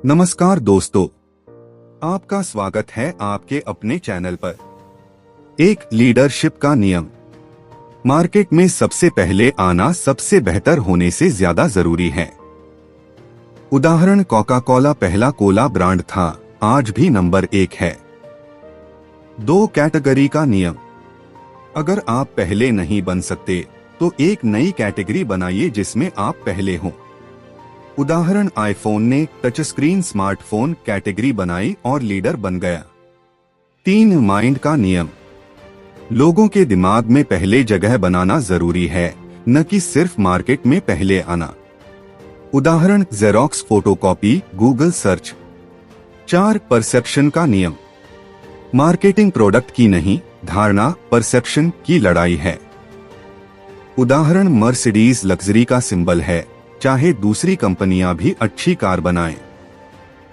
नमस्कार दोस्तों, आपका स्वागत है आपके अपने चैनल पर। एक लीडरशिप का नियम। मार्केट में सबसे पहले आना सबसे बेहतर होने से ज्यादा जरूरी है। उदाहरण, कोका कोला पहला कोला ब्रांड था, आज भी नंबर 1 है। 2 कैटेगरी का नियम। अगर आप पहले नहीं बन सकते तो एक नई कैटेगरी बनाइए जिसमें आप पहले हों। उदाहरण, आईफोन ने टच स्क्रीन स्मार्टफोन कैटेगरी बनाई और लीडर बन गया। 3 माइंड का नियम। लोगों के दिमाग में पहले जगह बनाना जरूरी है, न कि सिर्फ मार्केट में पहले आना। उदाहरण, xerox photocopy, Google search. 4 perception का नियम। मार्केटिंग प्रोडक्ट की नहीं, धारणा परसेप्शन की लड़ाई है। उदाहरण, मर्सिडीज लग्जरी का सिंबल है, चाहे दूसरी कंपनियां भी अच्छी कार बनाएं।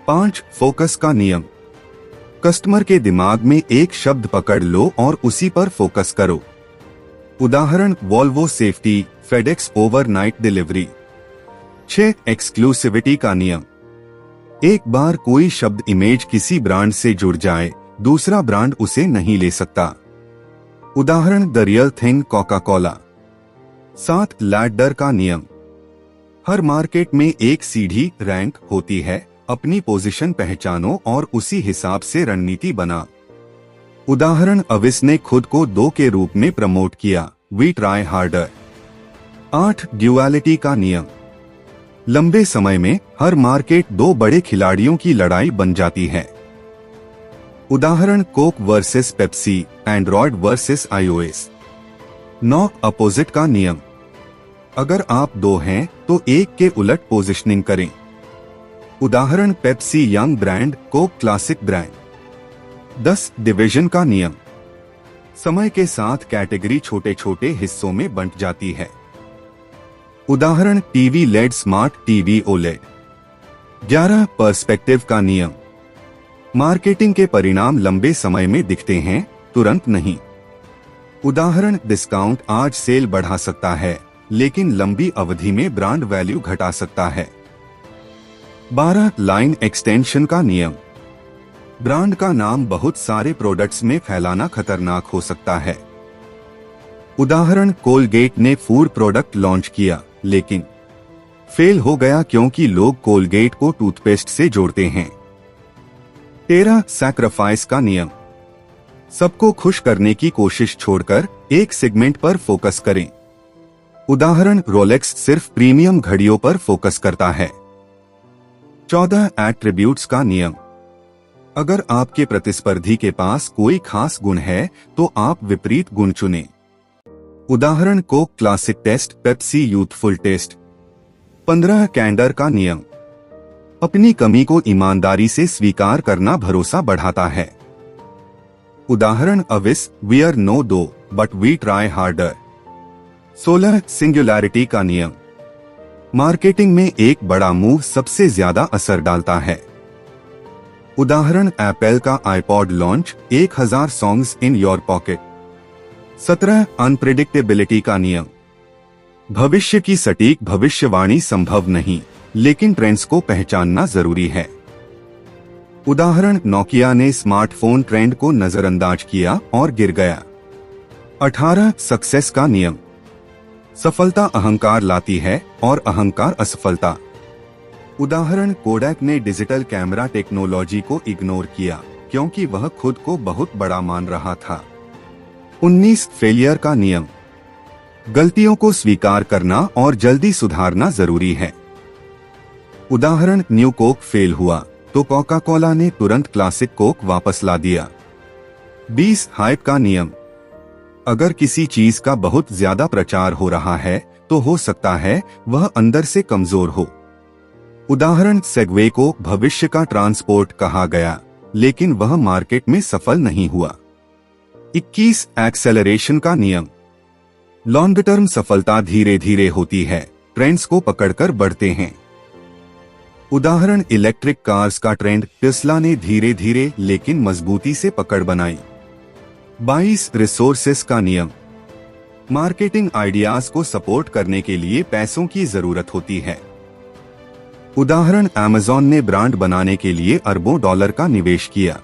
5 फोकस का नियम। कस्टमर के दिमाग में एक शब्द पकड़ लो और उसी पर फोकस करो। उदाहरण, Volvo safety, FedEx overnight delivery. 6 exclusivity का नियम। एक बार कोई शब्द इमेज किसी ब्रांड से जुड़ जाए, दूसरा ब्रांड उसे नहीं ले सकता। उदाहरण, the real thing Coca Cola. 7 ladder का नियम। हर मार्केट में एक सीढ़ी रैंक होती है, अपनी पोजीशन पहचानो और उसी हिसाब से रणनीति बना। उदाहरण, अविस ने खुद को 2 के रूप में प्रमोट किया, वी ट्राई हार्डर। 8 ड्यूअलिटी का नियम। लंबे समय में हर मार्केट 2 बड़े खिलाड़ियों की लड़ाई बन जाती है। उदाहरण, Coke versus Pepsi, Android versus iOS. 9 opposite का नियम। अगर आप 2 हैं तो एक के उलट पोजिशनिंग करें। उदाहरण, Pepsi young brand, Coke classic brand. 10 division का नियम। समय के साथ कैटेगरी छोटे छोटे हिस्सों में बंट जाती है। उदाहरण, TV LED smart TV OLED. 11 perspective का नियम। मार्केटिंग के परिणाम लंबे समय में दिखते हैं, तुरंत नहीं। उदाहरण, डिस्काउंट आज सेल बढ़ा सकता है, लेकिन लंबी अवधि में ब्रांड वैल्यू घटा सकता है। 12 लाइन एक्सटेंशन का नियम। ब्रांड का नाम बहुत सारे प्रोडक्ट्स में फैलाना खतरनाक हो सकता है। उदाहरण, कोलगेट ने फूड प्रोडक्ट लॉन्च किया, लेकिन फेल हो गया क्योंकि लोग कोलगेट को टूथपेस्ट से जोड़ते हैं। 13 सैक्रिफाइस का नियम। सबको खुश करने की कोशिश छोड़कर एक सेगमेंट पर फोकस करें। उदाहरण, रोलेक्स सिर्फ प्रीमियम घड़ियों पर फोकस करता है। 14 एट्रीब्यूट्स का नियम। अगर आपके प्रतिस्पर्धी के पास कोई खास गुण है तो आप विपरीत गुण चुनें। उदाहरण, Coke classic taste, Pepsi youthful taste. 15 candour का नियम। अपनी कमी को ईमानदारी से स्वीकार करना भरोसा बढ़ाता है। उदाहरण, अविस, वी आर नो दो but we try harder. 16 singularity का नियम। मार्केटिंग में एक बड़ा मूव सबसे ज्यादा असर डालता है। उदाहरण, एप्पल का iPod launch, 1000 songs in your pocket. 17 unpredictability का नियम। भविष्य की सटीक भविष्यवाणी संभव नहीं, लेकिन ट्रेंड्स को पहचानना जरूरी है। उदाहरण, नोकिया ने स्मार्टफोन ट्रेंड को नजरअंदाज किया और गिर गया। 18 सक्सेस का नियम। सफलता अहंकार लाती है और अहंकार असफलता। उदाहरण, कोडैक ने डिजिटल कैमरा टेक्नोलॉजी को इग्नोर किया क्योंकि वह खुद को बहुत बड़ा मान रहा था। 19 फेलियर का नियम। गलतियों को स्वीकार करना और जल्दी सुधारना जरूरी है। उदाहरण, न्यू कोक फेल हुआ तो कोका कोला ने तुरंत क्लासिक कोक वापस ला दिया। 20 हाइप का नियम। अगर किसी चीज का बहुत ज्यादा प्रचार हो रहा है तो हो सकता है वह अंदर से कमजोर हो। उदाहरण, सेगवे को भविष्य का ट्रांसपोर्ट कहा गया, लेकिन वह मार्केट में सफल नहीं हुआ। 21 एक्सेलरेशन का नियम। लॉन्ग टर्म सफलता धीरे धीरे होती है, ट्रेंड्स को पकड़कर बढ़ते हैं। उदाहरण, इलेक्ट्रिक कार्स का ट्रेंड टेस्ला ने धीरे धीरे लेकिन मजबूती से पकड़ बनाई। 22 रिसोर्सेस का नियम। मार्केटिंग आइडियाज को सपोर्ट करने के लिए पैसों की जरूरत होती है। उदाहरण अमेज़न ने ब्रांड बनाने के लिए अरबों डॉलर का निवेश किया।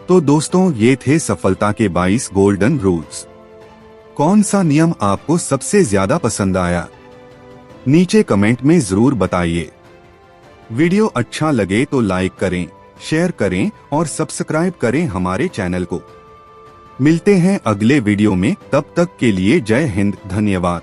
तो दोस्तों, ये थे सफलता के 22 गोल्डन रूल्स। कौन सा नियम आपको सबसे ज्यादा पसंद आया? नीचे कमेंट में जरूर बताइए। वीडियो अच्छा लगे तो लाइक करें, शेयर करें और सब्सक्राइब करें हमारे चैनल को। मिलते हैं अगले वीडियो में, तब तक के लिए जय हिंद, धन्यवाद।